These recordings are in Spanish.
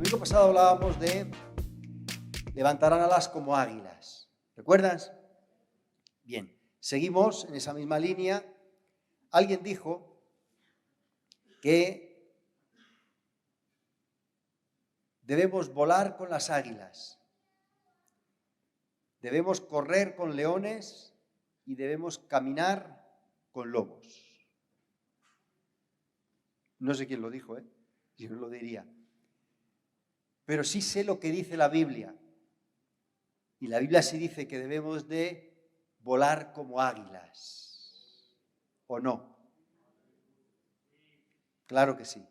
domingo pasado hablábamos de levantarán alas como águilas. ¿Recuerdas? Bien, seguimos en esa misma línea. Alguien dijo que debemos volar con las águilas, debemos correr con leones y debemos caminar con lobos. No sé quién lo dijo, yo no lo diría. Pero sí sé lo que dice la Biblia. Y la Biblia sí dice que debemos de volar como águilas. ¿O no? Claro que sí.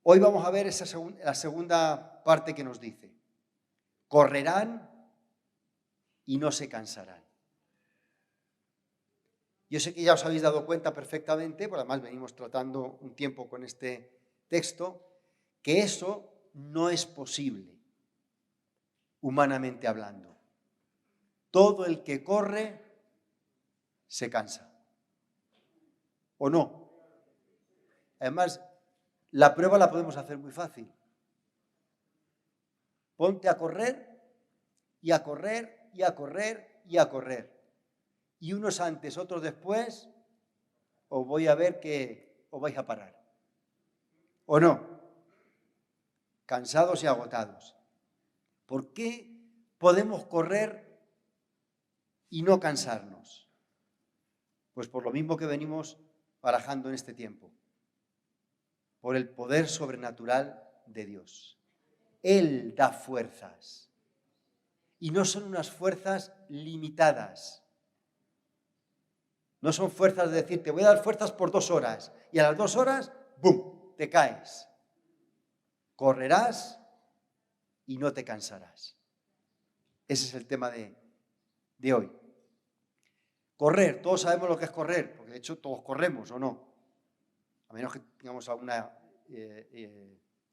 Hoy vamos a ver la segunda parte que nos dice. Correrán y no se cansarán. Yo sé que ya os habéis dado cuenta perfectamente, porque además venimos tratando un tiempo con este texto, que eso no es posible, humanamente hablando. Todo el que corre se cansa. ¿O no? Además, la prueba la podemos hacer muy fácil. Ponte a correr y a correr y a correr y a correr. Y unos antes, otros después, os voy a ver que os vais a parar. ¿O no? Cansados y agotados. ¿Por qué podemos correr y no cansarnos? Pues por lo mismo que venimos barajando en este tiempo. Por el poder sobrenatural de Dios. Él da fuerzas. Y no son unas fuerzas limitadas. No son fuerzas de decir, te voy a dar fuerzas por 2 horas. Y a las 2 horas, ¡bum!, te caes. Correrás y no te cansarás. Ese es el tema de hoy. Correr, todos sabemos lo que es correr, porque de hecho todos corremos, ¿o no? A menos que tengamos alguna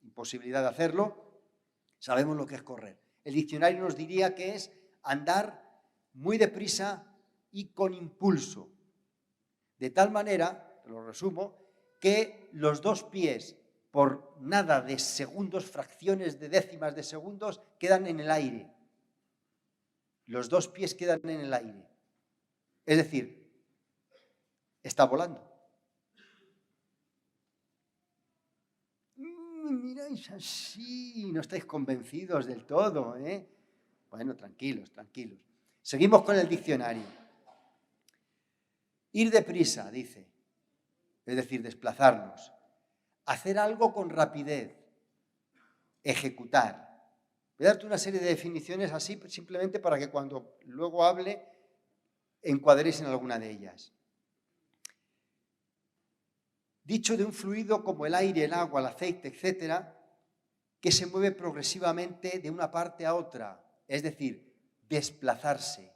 imposibilidad de hacerlo, sabemos lo que es correr. El diccionario nos diría que es andar muy deprisa y con impulso. De tal manera, te lo resumo, que los 2 pies, por nada de segundos, fracciones de décimas de segundos, quedan en el aire. Los 2 pies quedan en el aire. Es decir, está volando. Miráis así, no estáis convencidos del todo, ¿eh? Bueno, tranquilos, tranquilos. Seguimos con el diccionario. Ir deprisa, dice, es decir, desplazarnos. Hacer algo con rapidez. Ejecutar. Voy a darte una serie de definiciones así simplemente para que cuando luego hable encuadréis en alguna de ellas. Dicho de un fluido como el aire, el agua, el aceite, etcétera, que se mueve progresivamente de una parte a otra, es decir, desplazarse.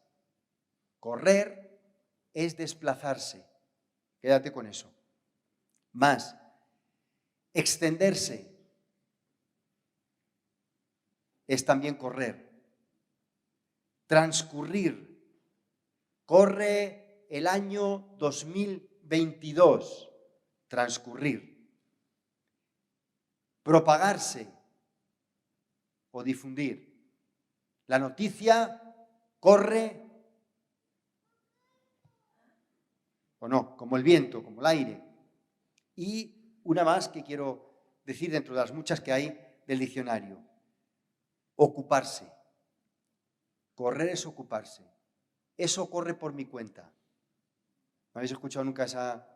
Correr es desplazarse. Quédate con eso. Más, extenderse es también correr. Transcurrir. Corre el año 2022. Transcurrir. Propagarse o difundir. La noticia corre o no, como el viento, como el aire. Y una más que quiero decir dentro de las muchas que hay del diccionario. Ocuparse. Correr es ocuparse. Eso corre por mi cuenta. ¿No habéis escuchado nunca esa?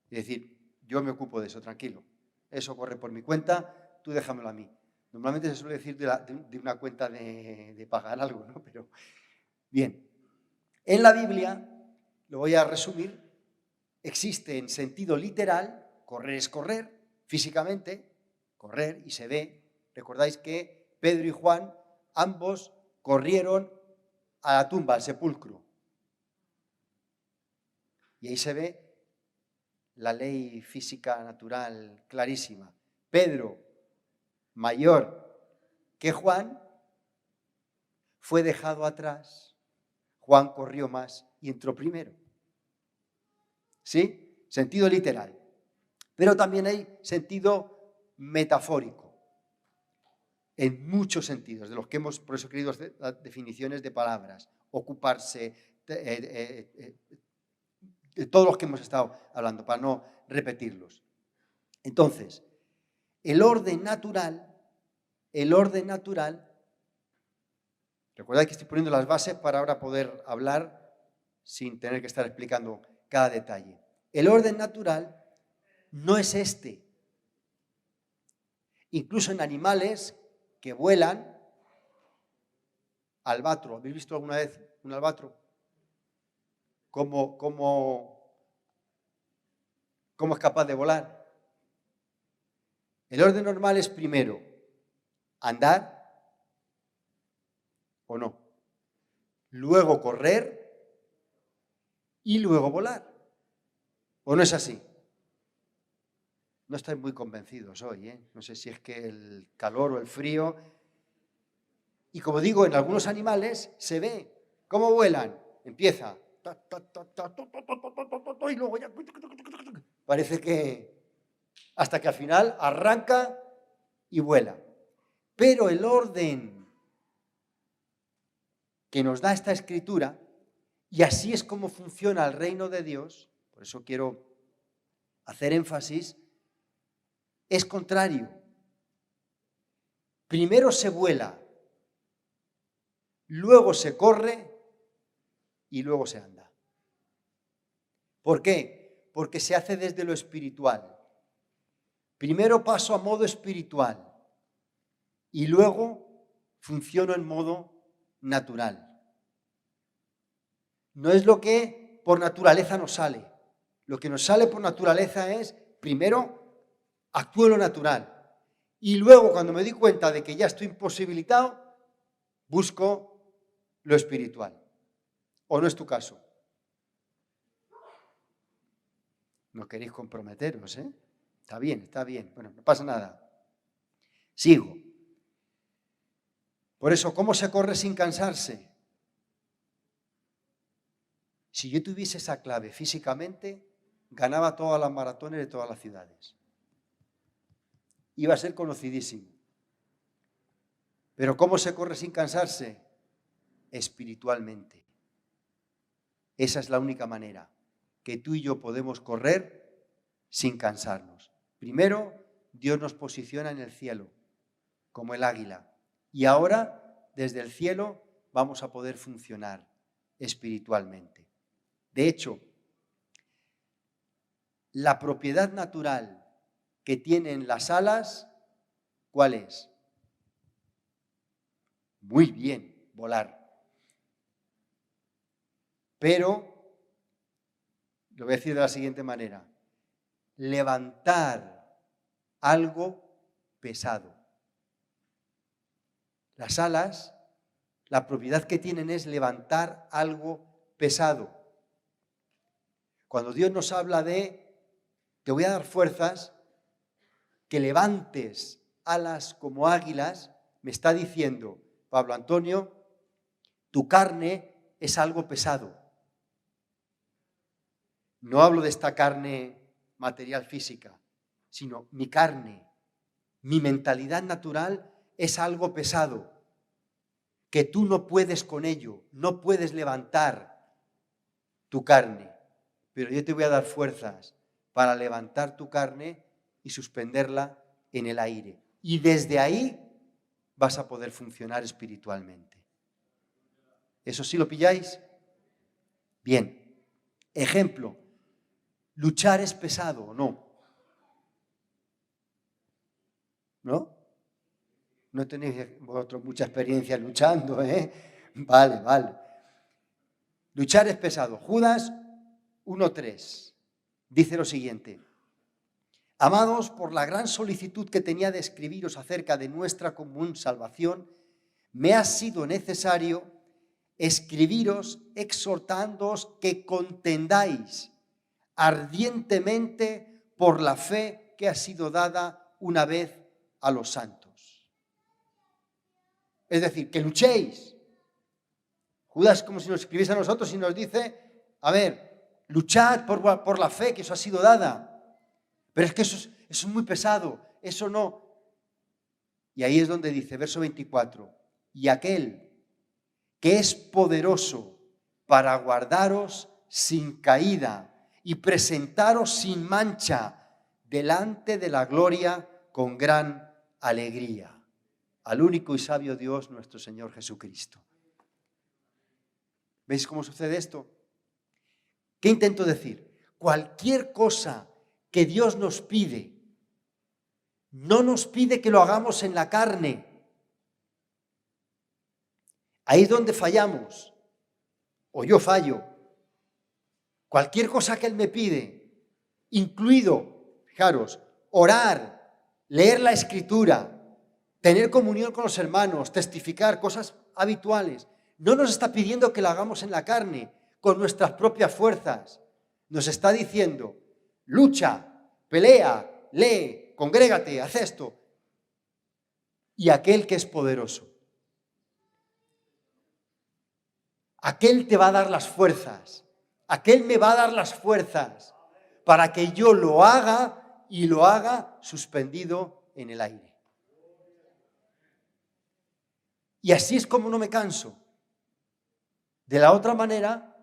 Es decir, yo me ocupo de eso, tranquilo. Eso corre por mi cuenta, tú déjamelo a mí. Normalmente se suele decir de una cuenta de pagar algo, ¿no? Pero, bien. En la Biblia, lo voy a resumir, existe en sentido literal, correr es correr, físicamente, correr, y se ve. Recordáis que Pedro y Juan, ambos corrieron a la tumba, al sepulcro. Y ahí se ve la ley física natural clarísima. Pedro, mayor que Juan, fue dejado atrás. Juan corrió más y entró primero. ¿Sí? Sentido literal. Pero también hay sentido metafórico. en muchos sentidos, de los que hemos, por eso he querido hacer las definiciones de palabras, ocuparse, de todos los que hemos estado hablando, para no repetirlos. Entonces, el orden natural, recordad que estoy poniendo las bases para ahora poder hablar sin tener que estar explicando cada detalle. El orden natural no es este. Incluso en animales que vuelan, albatro, ¿habéis visto alguna vez un albatro? ¿Cómo es capaz de volar? El orden normal es primero andar o no, luego correr y luego volar. ¿O no es así? No estáis muy convencidos hoy, ¿eh? No sé si es que el calor o el frío. Y como digo, en algunos animales se ve cómo vuelan. Empieza. Y luego ya. Parece que hasta que al final arranca y vuela. Pero el orden que nos da esta escritura, y así es como funciona el reino de Dios, por eso quiero hacer énfasis, es contrario. Primero se vuela, luego se corre y luego se anda. ¿Por qué? Porque se hace desde lo espiritual. Primero paso a modo espiritual y luego funciono en modo natural. No es lo que por naturaleza nos sale. Lo que nos sale por naturaleza es, primero, actúo en lo natural. Y luego, cuando me di cuenta de que ya estoy imposibilitado, busco lo espiritual. ¿O no es tu caso? No queréis comprometeros, ¿eh? Está bien, está bien. Bueno, no pasa nada. Sigo. Por eso, ¿cómo se corre sin cansarse? Si yo tuviese esa clave físicamente, ganaba todas las maratones de todas las ciudades. Iba a ser conocidísimo. Pero ¿cómo se corre sin cansarse? Espiritualmente. Esa es la única manera que tú y yo podemos correr sin cansarnos. Primero, Dios nos posiciona en el cielo, como el águila. Y ahora, desde el cielo, vamos a poder funcionar espiritualmente. De hecho, la propiedad natural que tienen las alas, ¿cuál es? Muy bien, volar. Pero, lo voy a decir de la siguiente manera, levantar algo pesado. Las alas, la propiedad que tienen es levantar algo pesado. Cuando Dios nos habla de, te voy a dar fuerzas, que levantes alas como águilas, me está diciendo, Pablo Antonio, tu carne es algo pesado. No hablo de esta carne material física, sino mi carne, mi mentalidad natural es algo pesado, que tú no puedes con ello, no puedes levantar tu carne, pero yo te voy a dar fuerzas para levantar tu carne y suspenderla en el aire. Y desde ahí vas a poder funcionar espiritualmente. ¿Eso sí lo pilláis? Bien. Ejemplo, ¿luchar es pesado o no? ¿No? No tenéis vosotros mucha experiencia luchando, ¿eh? Vale. Luchar es pesado. Judas 1:3 dice lo siguiente. Amados, por la gran solicitud que tenía de escribiros acerca de nuestra común salvación, me ha sido necesario escribiros exhortándoos que contendáis ardientemente por la fe que ha sido dada una vez a los santos. Es decir, que luchéis. Judas como si nos escribiese a nosotros y nos dice, a ver, luchad por la fe que os ha sido dada. Pero es que eso es muy pesado, eso no. Y ahí es donde dice, verso 24, y aquel que es poderoso para guardaros sin caída y presentaros sin mancha delante de la gloria con gran alegría, al único y sabio Dios, nuestro Señor Jesucristo. ¿Veis cómo sucede esto? ¿Qué intento decir? Cualquier cosa que Dios nos pide, no nos pide que lo hagamos en la carne. Ahí es donde fallamos, o yo fallo. Cualquier cosa que Él me pide, incluido, fijaros, orar, leer la Escritura, tener comunión con los hermanos, testificar, cosas habituales, no nos está pidiendo que lo hagamos en la carne, con nuestras propias fuerzas. Nos está diciendo, lucha, pelea, lee, congrégate, haz esto. Y aquel que es poderoso, aquel te va a dar las fuerzas, aquel me va a dar las fuerzas para que yo lo haga y lo haga suspendido en el aire. Y así es como no me canso. De la otra manera,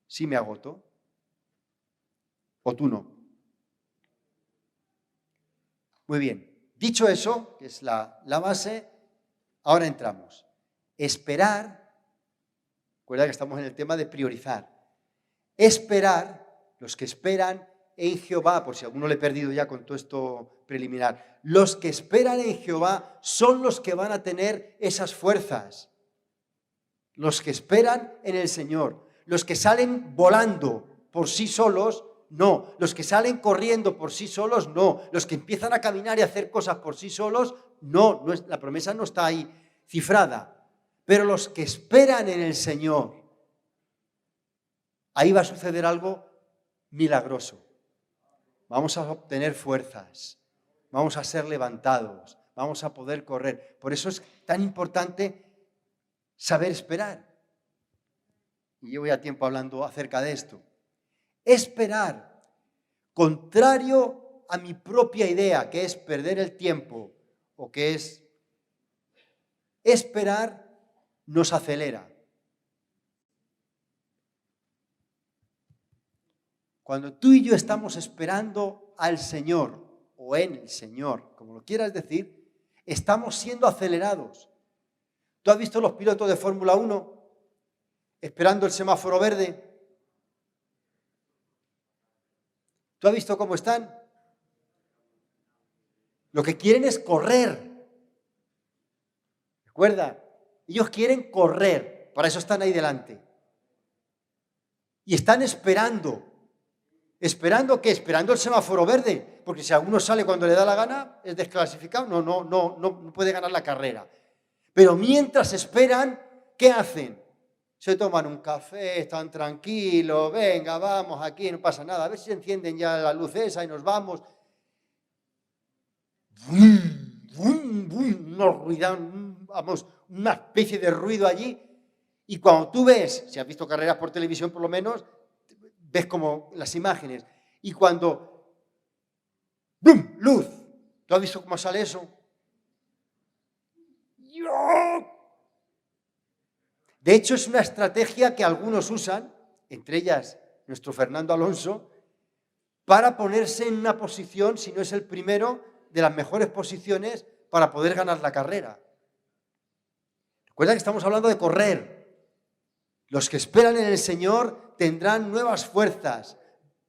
sí me agoto. O tú no. Muy bien. Dicho eso, que es la base, ahora entramos. Esperar, recuerda que estamos en el tema de priorizar. Esperar, los que esperan en Jehová, por si alguno le he perdido ya con todo esto preliminar, los que esperan en Jehová son los que van a tener esas fuerzas. Los que esperan en el Señor, los que salen volando por sí solos, no. Los que salen corriendo por sí solos, no. Los que empiezan a caminar y a hacer cosas por sí solos, no. La promesa no está ahí cifrada. Pero los que esperan en el Señor, ahí va a suceder algo milagroso. Vamos a obtener fuerzas, vamos a ser levantados, vamos a poder correr. Por eso es tan importante saber esperar. Y llevo ya tiempo hablando acerca de esto. Esperar, contrario a mi propia idea, que es perder el tiempo, o que es esperar, nos acelera. Cuando tú y yo estamos esperando al Señor, o en el Señor, como lo quieras decir, estamos siendo acelerados. ¿Tú has visto los pilotos de Fórmula 1 esperando el semáforo verde? ¿Tú has visto cómo están? Lo que quieren es correr. ¿Recuerda? Ellos quieren correr, para eso están ahí delante. Y están esperando. ¿Esperando qué? Esperando el semáforo verde, porque si alguno sale cuando le da la gana, es desclasificado, no puede ganar la carrera. Pero mientras esperan, ¿qué hacen? Se toman un café, están tranquilos, venga, vamos aquí, no pasa nada, a ver si se encienden ya la luz esa y nos vamos. ¡Bum, bum, bum! Unos ruidos, vamos, una especie de ruido allí. Y cuando tú ves, si has visto carreras por televisión por lo menos, ves como las imágenes. Y cuando, ¡bum!, luz. ¿Tú has visto cómo sale eso? De hecho, es una estrategia que algunos usan, entre ellas nuestro Fernando Alonso, para ponerse en una posición, si no es el primero, de las mejores posiciones para poder ganar la carrera. Recuerda que estamos hablando de correr. Los que esperan en el Señor tendrán nuevas fuerzas,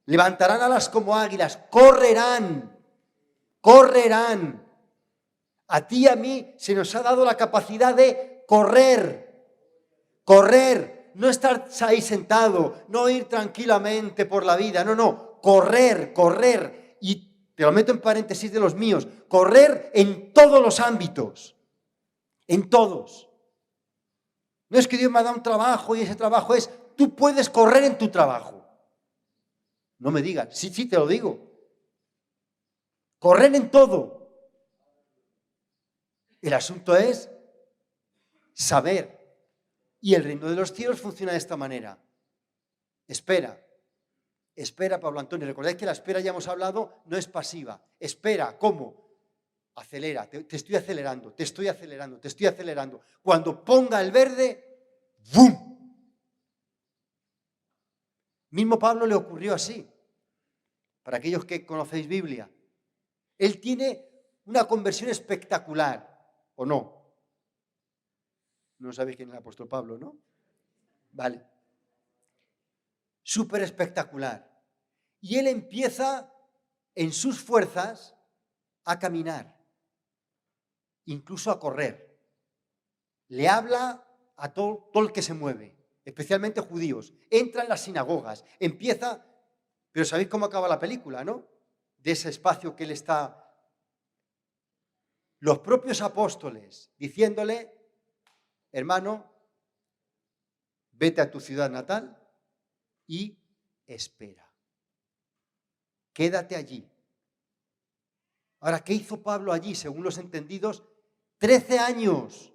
levantarán alas como águilas, correrán. A ti y a mí se nos ha dado la capacidad de correr, no estar ahí sentado, no ir tranquilamente por la vida, no, correr, y te lo meto en paréntesis de los míos, correr en todos los ámbitos, en todos. No es que Dios me ha dado un trabajo y ese trabajo es, tú puedes correr en tu trabajo. No me digas, sí, te lo digo. Correr en todo. El asunto es saber. Y el reino de los cielos funciona de esta manera. Espera, Pablo Antonio. Recordad que la espera, ya hemos hablado, no es pasiva. Espera, ¿cómo? acelera, te estoy acelerando, te estoy acelerando, te estoy acelerando. Cuando ponga el verde, ¡bum! Mismo Pablo le ocurrió así. Para aquellos que conocéis Biblia, él tiene una conversión espectacular, ¿o no? No sabéis quién es el apóstol Pablo, ¿no? Vale. Súper espectacular. Y él empieza en sus fuerzas a caminar, incluso a correr. Le habla a todo el que se mueve, especialmente judíos. Entra en las sinagogas, empieza, pero sabéis cómo acaba la película, ¿no? De ese espacio que él está. Los propios apóstoles diciéndole, hermano, vete a tu ciudad natal y espera. Quédate allí. Ahora, ¿qué hizo Pablo allí? Según los entendidos, 13 años.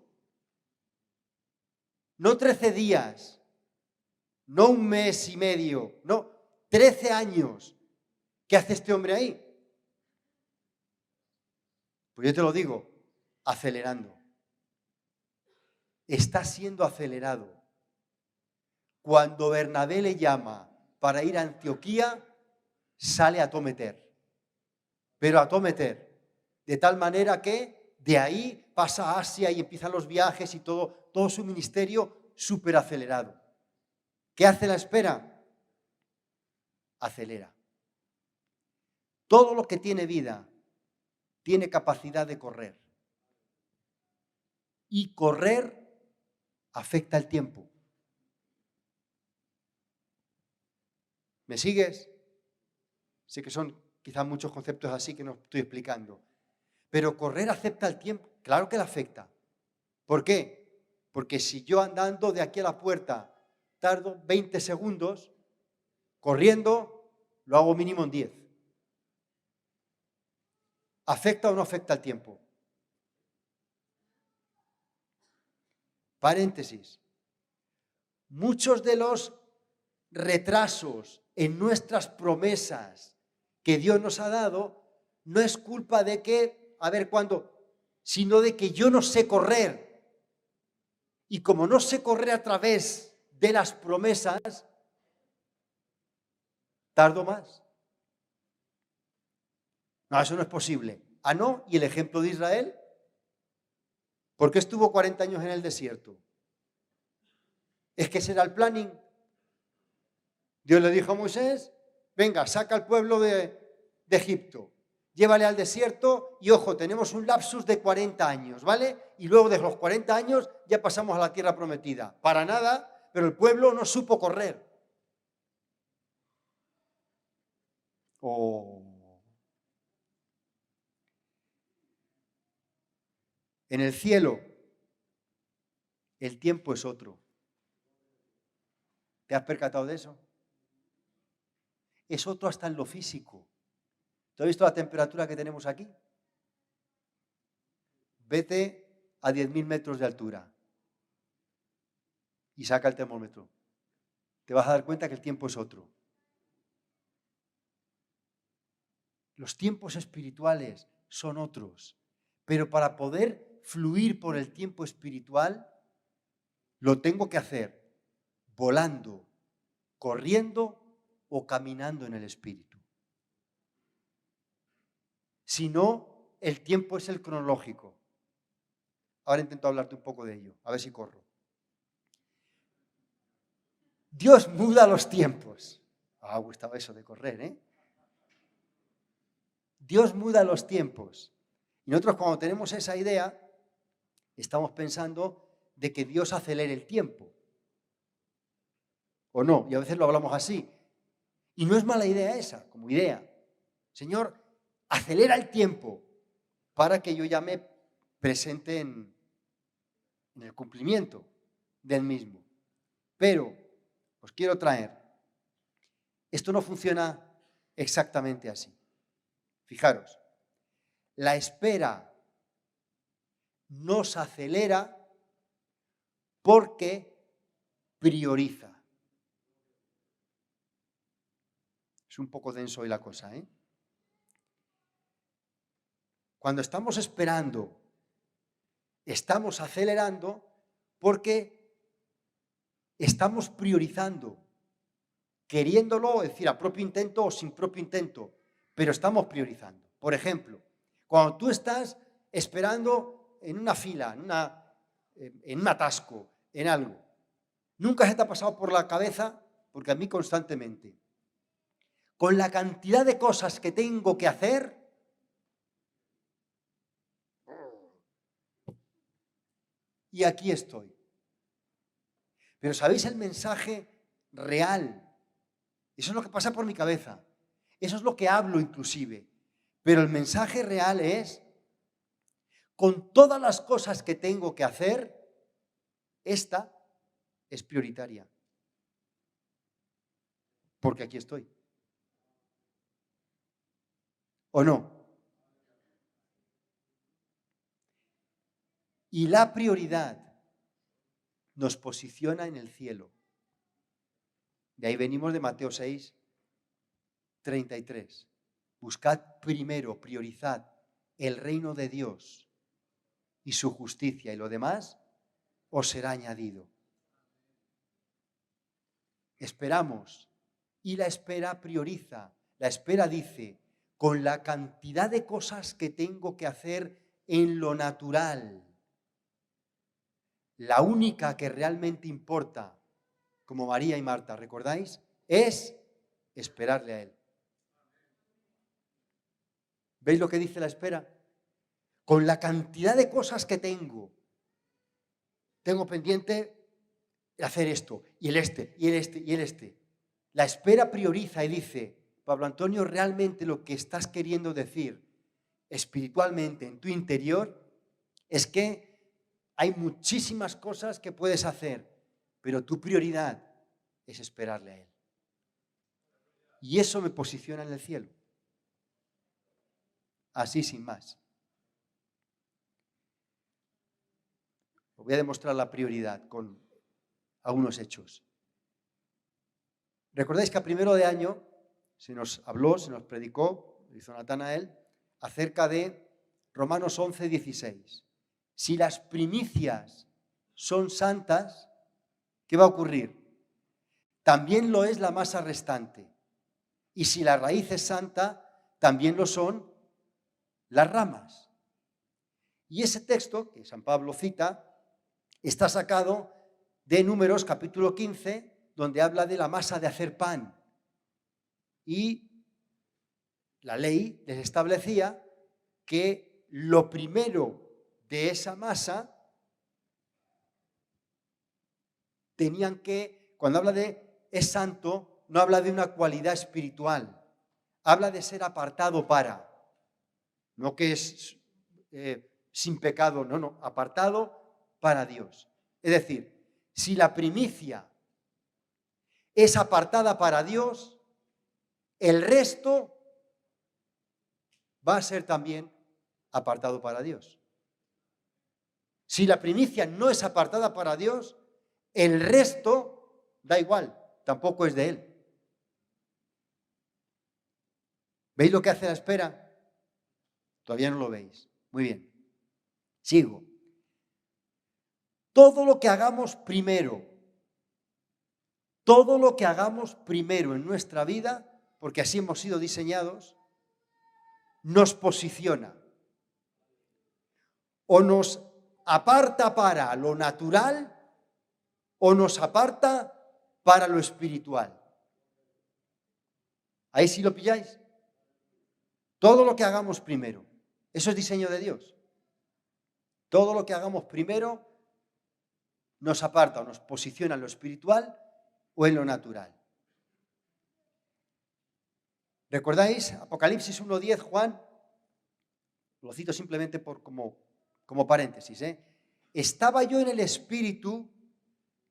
No 13 días. No un mes y medio. No, 13 años. ¿Qué hace este hombre ahí? Pues yo te lo digo, acelerando. Está siendo acelerado. Cuando Bernabé le llama para ir a Antioquía, sale a todo meter. Pero a todo meter. De tal manera que de ahí pasa a Asia y empiezan los viajes y todo su ministerio súper acelerado. ¿Qué hace la espera? Acelera. Todo lo que tiene vida tiene capacidad de correr. Y correr afecta el tiempo. ¿Me sigues? Sé que son quizás muchos conceptos así que no estoy explicando. Pero correr afecta el tiempo. Claro que le afecta. ¿Por qué? Porque si yo andando de aquí a la puerta tardo 20 segundos, corriendo lo hago mínimo en 10. ¿Afecta o no afecta el tiempo? Paréntesis. Muchos de los retrasos en nuestras promesas que Dios nos ha dado no es culpa de que, a ver cuándo, sino de que yo no sé correr. Y como no sé correr a través de las promesas, tardo más. No, eso no es posible. Ah, no, ¿y el ejemplo de Israel? ¿Por qué estuvo 40 años en el desierto? ¿Es que ese era el planning? Dios le dijo a Moisés, venga, saca al pueblo de Egipto, llévale al desierto y ojo, tenemos un lapsus de 40 años, ¿vale? Y luego de los 40 años ya pasamos a la tierra prometida. Para nada, pero el pueblo no supo correr. En el cielo, el tiempo es otro. ¿Te has percatado de eso? Es otro hasta en lo físico. ¿Tú has visto la temperatura que tenemos aquí? Vete a 10.000 metros de altura y saca el termómetro. Te vas a dar cuenta que el tiempo es otro. Los tiempos espirituales son otros. Pero para poder fluir por el tiempo espiritual, lo tengo que hacer volando, corriendo o caminando en el espíritu. Si no, el tiempo es el cronológico. Ahora intento hablarte un poco de ello, a ver si corro. Dios muda los tiempos. Ah, gustaba eso de correr, ¿eh? Dios muda los tiempos. Y nosotros cuando tenemos esa idea, estamos pensando de que Dios acelere el tiempo. ¿O no? Y a veces lo hablamos así. Y no es mala idea esa, como idea. Señor, acelera el tiempo para que yo ya me presente en el cumplimiento del mismo. Pero os quiero traer, esto no funciona exactamente así. Fijaros, la espera nos acelera porque prioriza. Es un poco denso hoy la cosa, ¿eh? Cuando estamos esperando, estamos acelerando porque estamos priorizando, queriéndolo, es decir, a propio intento o sin propio intento, pero estamos priorizando. Por ejemplo, cuando tú estás esperando en una fila, en un atasco, en algo, nunca se te ha pasado por la cabeza, porque a mí constantemente, con la cantidad de cosas que tengo que hacer, y aquí estoy. Pero ¿sabéis el mensaje real? Eso es lo que pasa por mi cabeza. Eso es lo que hablo inclusive. Pero el mensaje real es, con todas las cosas que tengo que hacer, esta es prioritaria. Porque aquí estoy. ¿O no? Y la prioridad nos posiciona en el cielo. De ahí venimos de Mateo 6, 33. Buscad primero, priorizad el reino de Dios y su justicia, y lo demás os será añadido. Esperamos, y la espera prioriza. La espera dice, con la cantidad de cosas que tengo que hacer en lo natural, la única que realmente importa, como María y Marta, ¿recordáis? Es esperarle a Él. ¿Veis lo que dice la espera? Con la cantidad de cosas que tengo pendiente hacer esto, y el este, y el este, y el este. La espera prioriza y dice, Pablo Antonio, realmente lo que estás queriendo decir espiritualmente en tu interior es que hay muchísimas cosas que puedes hacer, pero tu prioridad es esperarle a Él. Y eso me posiciona en el cielo. Así sin más. Os voy a demostrar la prioridad con algunos hechos. ¿Recordáis que a primero de año se nos habló, se nos predicó, lo hizo Natanael, acerca de Romanos 11, 16? Si las primicias son santas, ¿qué va a ocurrir? También lo es la masa restante. Y si la raíz es santa, también lo son las ramas. Y ese texto, que San Pablo cita, está sacado de Números capítulo 15, donde habla de la masa de hacer pan. Y la ley les establecía que lo primero de esa masa tenían que, cuando habla de es santo, no habla de una cualidad espiritual, habla de ser apartado para, no que es sin pecado, no, apartado para Dios. Es decir, si la primicia es apartada para Dios, el resto va a ser también apartado para Dios. Si la primicia no es apartada para Dios, el resto da igual, tampoco es de Él. ¿Veis lo que hace la espera? Todavía no lo veis. Muy bien. Sigo. Todo lo que hagamos primero en nuestra vida, porque así hemos sido diseñados, nos posiciona o nos aparta para lo natural o nos aparta para lo espiritual. Ahí sí lo pilláis. Todo lo que hagamos primero, eso es diseño de Dios. Todo lo que hagamos primero nos aparta o nos posiciona en lo espiritual o en lo natural. ¿Recordáis? Apocalipsis 1:10, Juan, lo cito simplemente como paréntesis, Estaba yo en el Espíritu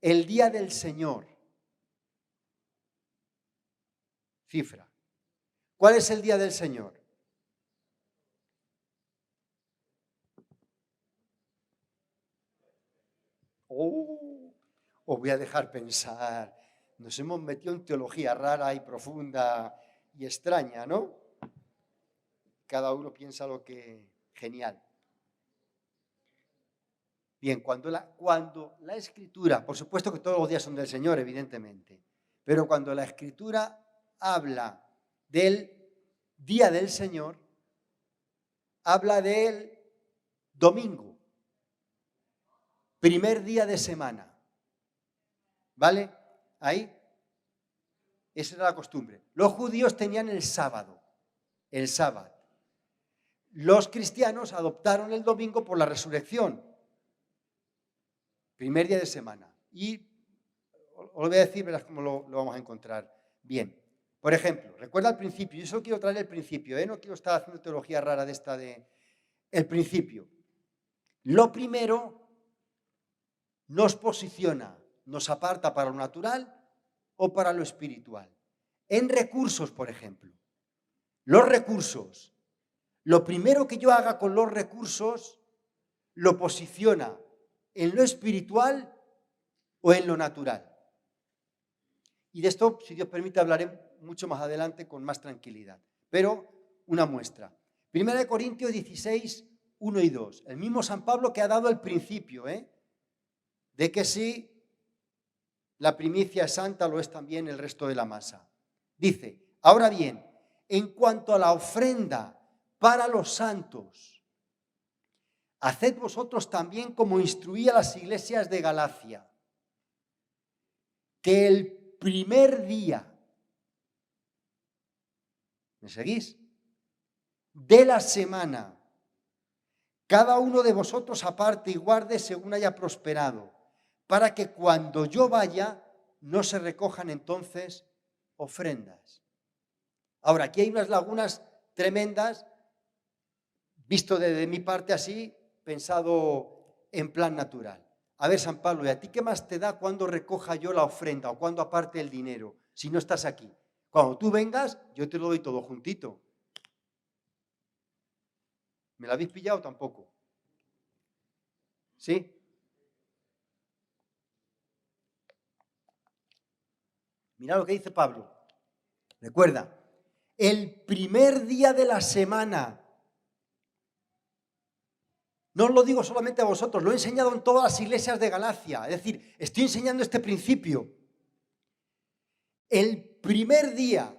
el día del Señor. Cifra. ¿Cuál es el día del Señor? Os voy a dejar pensar. Nos hemos metido en teología rara y profunda y extraña, ¿no? Cada uno piensa lo que... Genial. Bien, cuando la Escritura, por supuesto que todos los días son del Señor, evidentemente, pero cuando la Escritura habla del día del Señor, habla del domingo, primer día de semana. ¿Vale? Ahí. Esa era la costumbre. Los judíos tenían el sábado, el sábado. Los cristianos adoptaron el domingo por la resurrección. Primer día de semana. Y os lo voy a decir, verás cómo lo vamos a encontrar. Bien. Por ejemplo, recuerda el principio. Yo solo quiero traer el principio, no quiero estar haciendo teología rara de esta de... El principio. Lo primero nos posiciona, nos aparta para lo natural o para lo espiritual. En recursos, por ejemplo. Los recursos. Lo primero que yo haga con los recursos lo posiciona en lo espiritual o en lo natural. Y de esto, si Dios permite, hablaré mucho más adelante con más tranquilidad. Pero una muestra. 1 Corintios 16, 1 y 2. El mismo San Pablo que ha dado el principio, de que si la primicia es santa, lo es también el resto de la masa. Dice, ahora bien, en cuanto a la ofrenda para los santos, haced vosotros también como instruí a las iglesias de Galacia, que el primer día, ¿me seguís?, de la semana, cada uno de vosotros aparte y guarde según haya prosperado, para que cuando yo vaya no se recojan entonces ofrendas. Ahora, aquí hay unas lagunas tremendas, visto de mi parte así, pensado en plan natural. A ver, San Pablo, ¿y a ti qué más te da cuando recoja yo la ofrenda o cuando aparte el dinero, si no estás aquí? Cuando tú vengas, yo te lo doy todo juntito. ¿Me la habéis pillado? Tampoco. ¿Sí? Mira lo que dice Pablo. Recuerda, el primer día de la semana. No os lo digo solamente a vosotros, lo he enseñado en todas las iglesias de Galacia. Es decir, estoy enseñando este principio. El primer día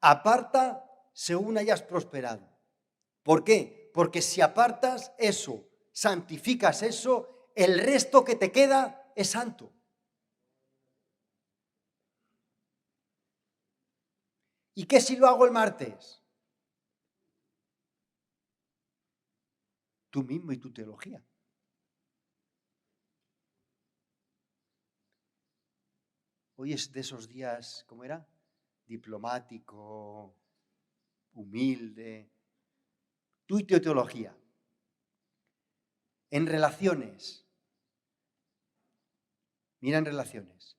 aparta según hayas prosperado. ¿Por qué? Porque si apartas eso, santificas eso, el resto que te queda es santo. ¿Y qué si lo hago el martes? Tú mismo y tu teología. Hoy es de esos días, ¿cómo era? Diplomático, humilde. Tú y tu teología. En relaciones. Mira en relaciones.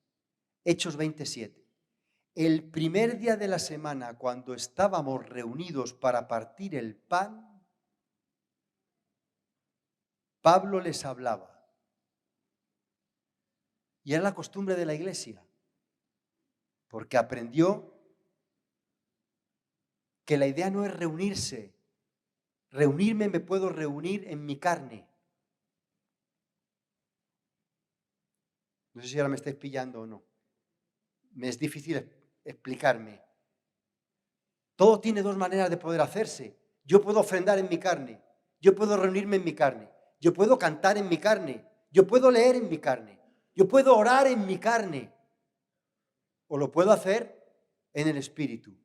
Hechos 27. El primer día de la semana, cuando estábamos reunidos para partir el pan, Pablo les hablaba. Y era la costumbre de la iglesia, porque aprendió que la idea no es reunirse. Reunirme me puedo reunir en mi carne. No sé si ahora me estáis pillando o no. Me es difícil explicarme. Todo tiene dos maneras de poder hacerse. Yo puedo ofrendar en mi carne. Yo puedo reunirme en mi carne. Yo puedo cantar en mi carne. Yo puedo leer en mi carne. Yo puedo orar en mi carne. O lo puedo hacer en el Espíritu.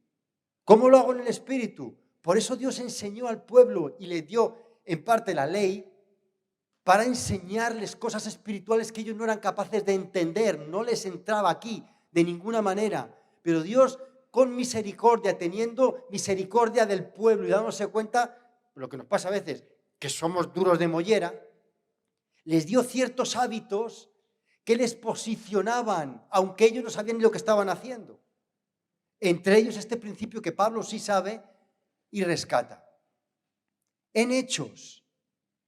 ¿Cómo lo hago en el Espíritu? Por eso Dios enseñó al pueblo y le dio en parte la ley para enseñarles cosas espirituales que ellos no eran capaces de entender. No les entraba aquí de ninguna manera. Pero Dios, con misericordia, teniendo misericordia del pueblo y dándose cuenta, lo que nos pasa a veces, que somos duros de mollera, les dio ciertos hábitos que les posicionaban, aunque ellos no sabían ni lo que estaban haciendo. Entre ellos este principio que Pablo sí sabe y rescata. En Hechos,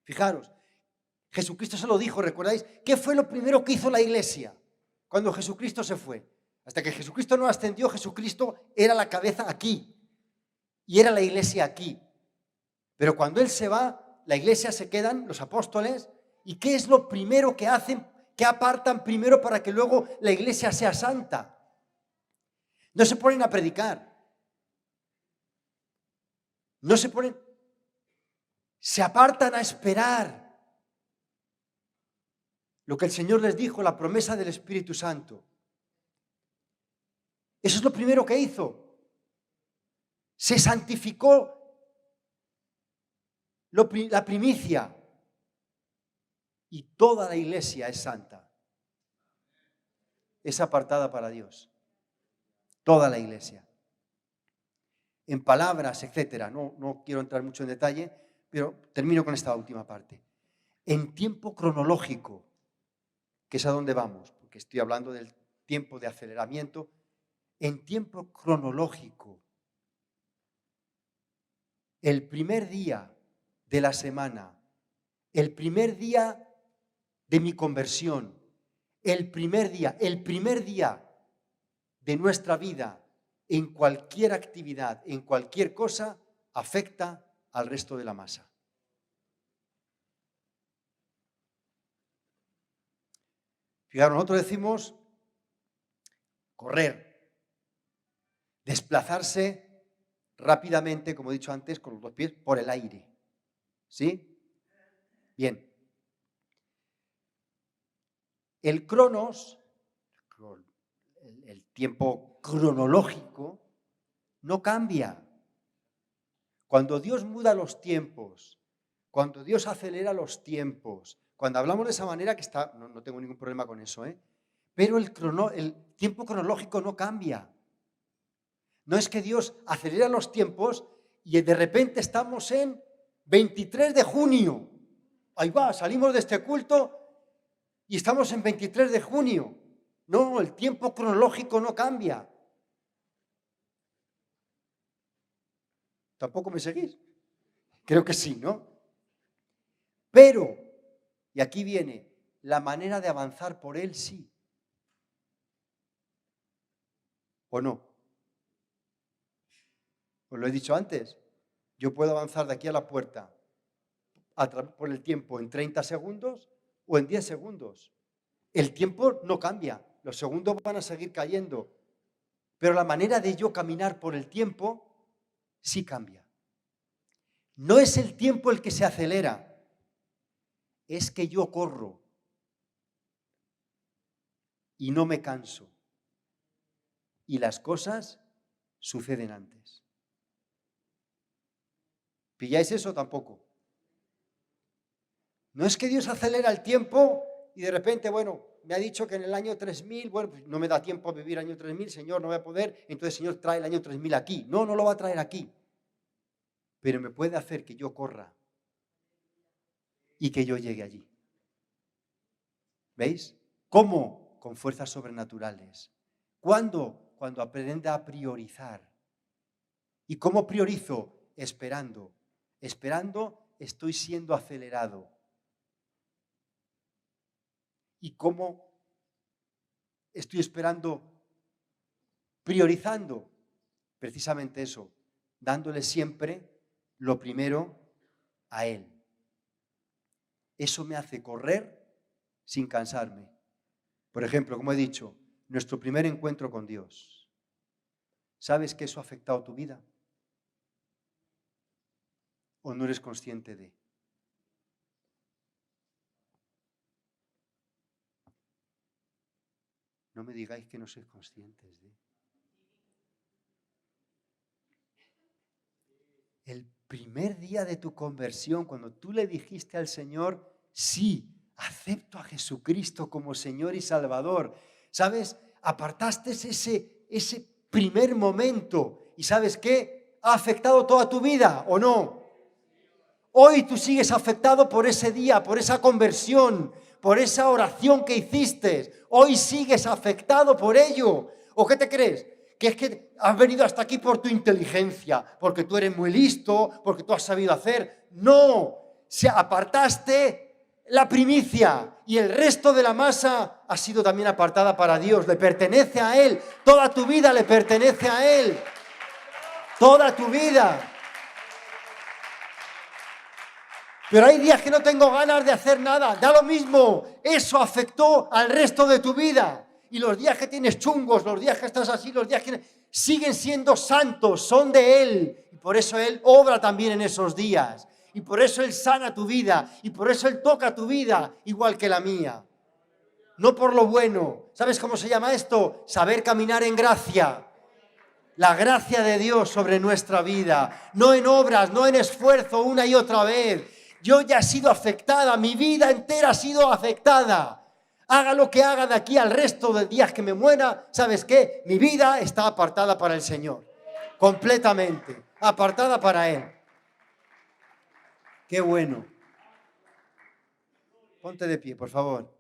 fijaros, Jesucristo se lo dijo, ¿recordáis? ¿Qué fue lo primero que hizo la iglesia cuando Jesucristo se fue? Hasta que Jesucristo no ascendió, Jesucristo era la cabeza aquí. y era la iglesia aquí. Pero cuando Él se va, la iglesia se quedan, los apóstoles, ¿y qué es lo primero que hacen? ¿Qué apartan primero para que luego la iglesia sea santa? No se ponen a predicar. No se ponen, se apartan a esperar lo que el Señor les dijo, la promesa del Espíritu Santo. Eso es lo primero que hizo. Se santificó la primicia y toda la iglesia es santa. Es apartada para Dios. Toda la iglesia. En palabras, etcétera. No quiero entrar mucho en detalle, pero termino con esta última parte. En tiempo cronológico, que es a donde vamos, porque estoy hablando del tiempo de aceleramiento, en tiempo cronológico, el primer día de la semana, el primer día de mi conversión, el primer día de nuestra vida, en cualquier actividad, en cualquier cosa, afecta al resto de la masa. Fijaros, nosotros decimos correr, desplazarse rápidamente, como he dicho antes, con los dos pies, por el aire. ¿Sí? Bien. El cronos, el tiempo cronológico, no cambia. Cuando Dios muda los tiempos, cuando Dios acelera los tiempos, cuando hablamos de esa manera, que está, no tengo ningún problema con eso, pero el tiempo cronológico no cambia. No es que Dios acelera los tiempos y de repente estamos en 23 de junio. Ahí va, salimos de este culto y estamos en 23 de junio. No, el tiempo cronológico no cambia. ¿Tampoco me seguís? Creo que sí, ¿no? Pero, y aquí viene, la manera de avanzar por él sí. ¿O no? Os lo he dicho antes. Yo puedo avanzar de aquí a la puerta por el tiempo en 30 segundos o en 10 segundos. El tiempo no cambia. Los segundos van a seguir cayendo. Pero la manera de yo caminar por el tiempo sí cambia. No es el tiempo el que se acelera. Es que yo corro y no me canso. Y las cosas suceden antes. ¿Pilláis eso? Tampoco. No es que Dios acelera el tiempo y de repente, bueno, me ha dicho que en el año 3000, bueno, pues no me da tiempo a vivir el año 3000, Señor, no voy a poder, entonces Señor trae el año 3000 aquí. No lo va a traer aquí. Pero me puede hacer que yo corra y que yo llegue allí. ¿Veis? ¿Cómo? Con fuerzas sobrenaturales. ¿Cuándo? Cuando aprenda a priorizar. ¿Y cómo priorizo? Esperando. Esperando estoy siendo acelerado. ¿Y cómo estoy esperando? Priorizando. Precisamente eso. Dándole siempre lo primero a Él. Eso me hace correr sin cansarme. Por ejemplo, como he dicho, nuestro primer encuentro con Dios. ¿Sabes que eso ha afectado tu vida? ¿O no eres consciente de? No me digáis que no sois conscientes de. El primer día de tu conversión, cuando tú le dijiste al Señor, sí, acepto a Jesucristo como Señor y Salvador. ¿Sabes? Apartaste ese primer momento. ¿Y sabes qué? ¿Ha afectado toda tu vida o no? Hoy tú sigues afectado por ese día, por esa conversión, por esa oración que hiciste. Hoy sigues afectado por ello. ¿O qué te crees? Que es que has venido hasta aquí por tu inteligencia, porque tú eres muy listo, porque tú has sabido hacer. No, se apartaste la primicia y el resto de la masa ha sido también apartada para Dios. Le pertenece a Él, toda tu vida le pertenece a Él. Toda tu vida. Pero hay días que no tengo ganas de hacer nada. Da lo mismo. Eso afectó al resto de tu vida. Y los días que tienes chungos, los días que estás así, los días que siguen siendo santos, son de Él. Y por eso Él obra también en esos días. Y por eso Él sana tu vida. Y por eso Él toca tu vida, igual que la mía. No por lo bueno. ¿Sabes cómo se llama esto? Saber caminar en gracia. La gracia de Dios sobre nuestra vida. No en obras, no en esfuerzo una y otra vez. Yo ya he sido afectada, mi vida entera ha sido afectada. Haga lo que haga de aquí al resto del día que me muera, ¿sabes qué? Mi vida está apartada para el Señor. Completamente. Apartada para Él. Qué bueno. Ponte de pie, por favor.